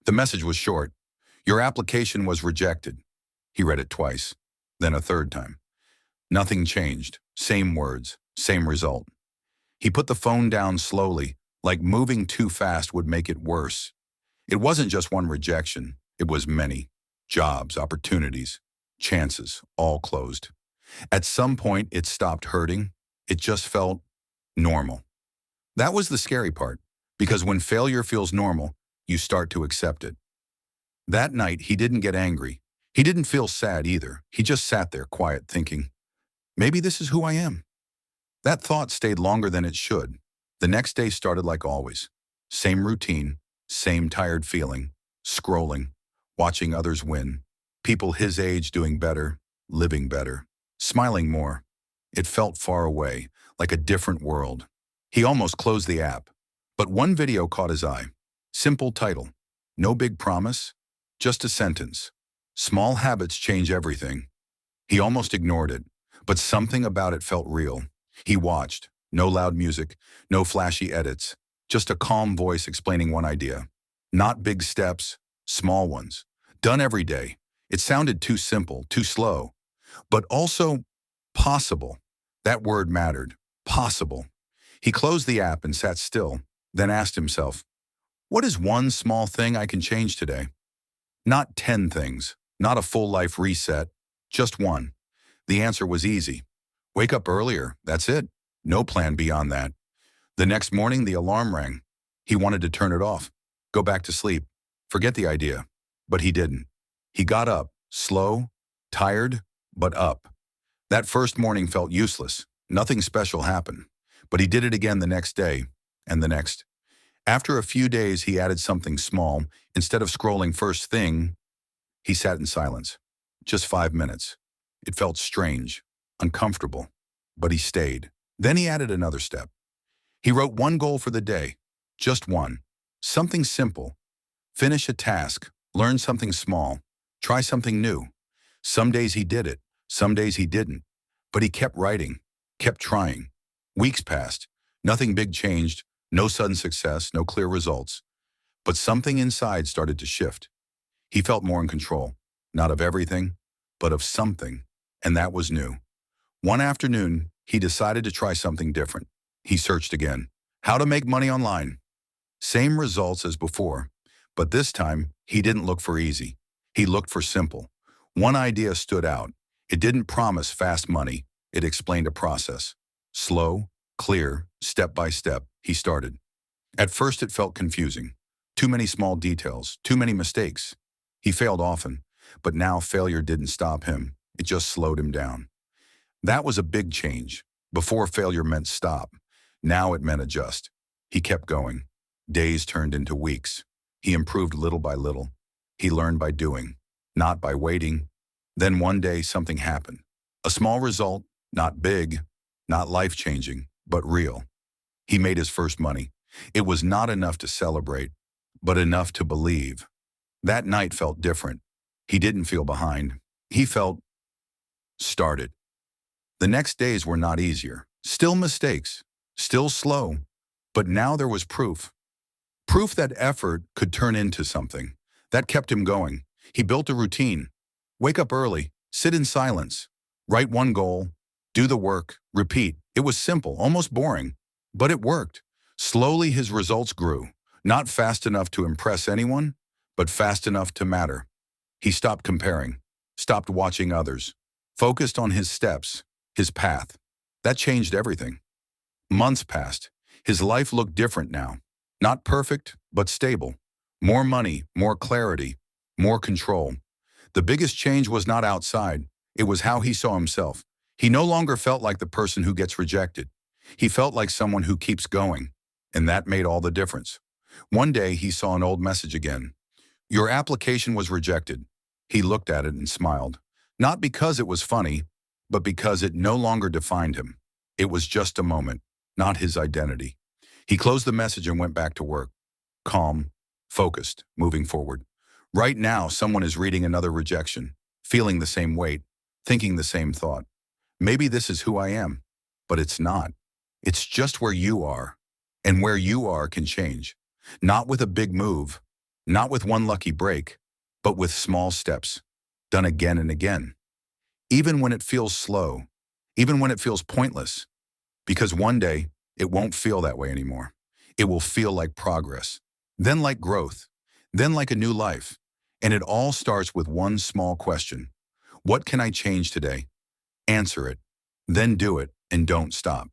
The message was short. Your application was rejected. He read it twice, then a third time. Nothing changed. Same words, same result. He put the phone down slowly, like moving too fast would make it worse. It wasn't just one rejection. It was many. Jobs, opportunities, chances, all closed. At some point, it stopped hurting. It just felt normal. That was the scary part, because when failure feels normal, you start to accept it. That night, he didn't get angry. He didn't feel sad either. He just sat there quiet thinking, maybe this is who I am. That thought stayed longer than it should. The next day started like always. Same routine, same tired feeling, scrolling, watching others win, people his age doing better, living better, smiling more. It felt far away, like a different world. He almost closed the app. But one video caught his eye. Simple title. No big promise, just a sentence. Small habits change everything. He almost ignored it, but something about it felt real. He watched. No loud music, no flashy edits, just a calm voice explaining one idea. Not big steps, small ones. Done every day. It sounded too simple, too slow, but also possible. That word mattered. Possible. He closed the app and sat still, then asked himself, what is one small thing I can change today? Not 10 things, not a full life reset, just one. The answer was easy. Wake up earlier, that's it. No plan beyond that. The next morning, the alarm rang. He wanted to turn it off, go back to sleep, forget the idea. But he didn't. He got up, slow, tired, but up. That first morning felt useless. Nothing special happened. But he did it again the next day, and the next. After a few days, he added something small. Instead of scrolling first thing, he sat in silence. Just 5 minutes. It felt strange, uncomfortable, but he stayed. Then he added another step. He wrote one goal for the day, just one. Something simple. Finish a task, learn something small, try something new. Some days he did it, some days he didn't. But he kept writing, kept trying. Weeks passed. Nothing big changed, no sudden success, no clear results. But something inside started to shift. He felt more in control, not of everything, but of something, and that was new. One afternoon, he decided to try something different. He searched again. How to make money online. Same results as before, but this time, he didn't look for easy. He looked for simple. One idea stood out. It didn't promise fast money. It explained a process. Slow, clear, step by step, he started. At first, it felt confusing. Too many small details, too many mistakes. He failed often, but now failure didn't stop him. It just slowed him down. That was a big change. Before, failure meant stop. Now it meant adjust. He kept going. Days turned into weeks. He improved little by little. He learned by doing, not by waiting. Then one day something happened. A small result, not big, not life-changing, but real. He made his first money. It was not enough to celebrate, but enough to believe. That night felt different. He didn't feel behind. He felt started. The next days were not easier. Still mistakes, still slow, but now there was proof. Proof that effort could turn into something. That kept him going. He built a routine. Wake up early, sit in silence, write one goal, do the work, repeat. It was simple, almost boring, but it worked. Slowly his results grew, not fast enough to impress anyone, but fast enough to matter. He stopped comparing, stopped watching others, focused on his steps, his path. That changed everything. Months passed. His life looked different now. Not perfect, but stable. More money, more clarity, more control. The biggest change was not outside. It was how he saw himself. He no longer felt like the person who gets rejected. He felt like someone who keeps going, and that made all the difference. One day, he saw an old message again. Your application was rejected. He looked at it and smiled. Not because it was funny, but because it no longer defined him. It was just a moment, not his identity. He closed the message and went back to work. Calm, focused, moving forward. Right now, someone is reading another rejection, feeling the same weight, thinking the same thought. Maybe this is who I am, but it's not. It's just where you are, and where you are can change. Not with a big move, Not with one lucky break, but with small steps, done again and again. Even when it feels slow, even when it feels pointless, because one day it won't feel that way anymore. It will feel like progress, then like growth, then like a new life. And it all starts with one small question. What can I change today? Answer it, then do it, and don't stop.